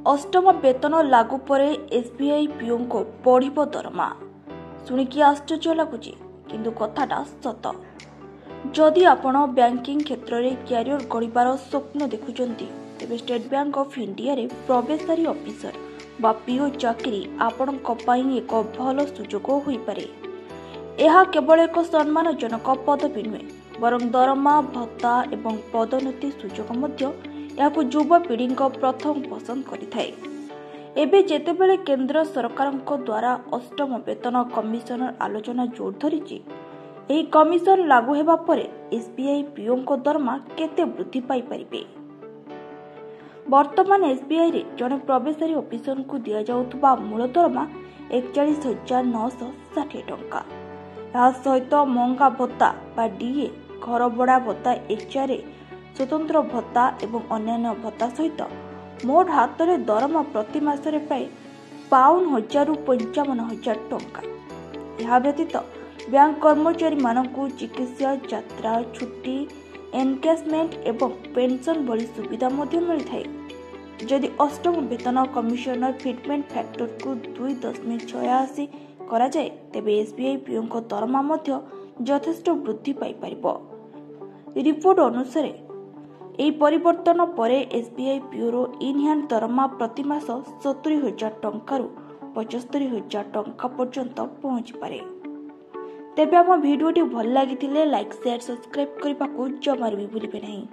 अष्टम वेतन लागू पर एसबीआई पीओ को बढ़िब दरमा। शुणिकी आश्चर्य लगुच किंतु कथाटा सत। जदि आपण बैंकिंग क्षेत्र में क्यारियर गढ़िबार स्वप्न देखुंट तेज स्टेट बैंक ऑफ इंडिया रे प्रवेशकारी ऑफिसर बा पीओ चाकरी आपण एक भल सुजोग हो पारे। यह केवल एक सम्मानजनक पदवी नुहे बरं दरमा भत्ता एवं पदोन्नति सुजोग युवपीढ़ी प्रथम पसंद करिथाए। एबे जेतेबेले केंद्र सरकार द्वारा अष्टम वेतन कमिशनर आलोचना जोर धरिछि, एही कमिशन लागू हेबा परे एसबीआई पीओ दरमा केते वृद्धि पाई परिबे। वर्तमान एसबीआई रे जने प्रवेशकारी ऑफिसर को दिया जाउथबा मूल दरमा 41,960 टंका। यह सहित महंगा भत्ता बा डीए, घर भड़ा भत्ता, एचआरए, स्वतंत्र भत्ता एवं अन्य भत्ता सहित मोट हाथ में दरमा प्रति मासरे प्राय 52,000 रु 55,000 टंका। यह व्यतीत बैंक कर्मचारी मानकु चिकित्सा, यात्रा, छुट्टी, एनकेशमेंट एवं पेंशन भली सुविधा मिलि थाए। जदि अष्टम वेतन कमिशनर फिटमेंट फैक्टर को 2.86 करा जाए तेबे एसबीआई पीओ दरमा यथेष्ट वृद्धि पाई परिबो। रिपोर्ट अनुसार यह परिवर्तन पर एसबीआई पीओ इन हैंड दरमा प्रति मास 70,000 टंका 75,000 टंका पर्यंत पहुंची पारे। तेबे आम भिडियोटी भल लगी लाइक शेयर सब्सक्राइब करने को जमार भी भूलिबे नहीं।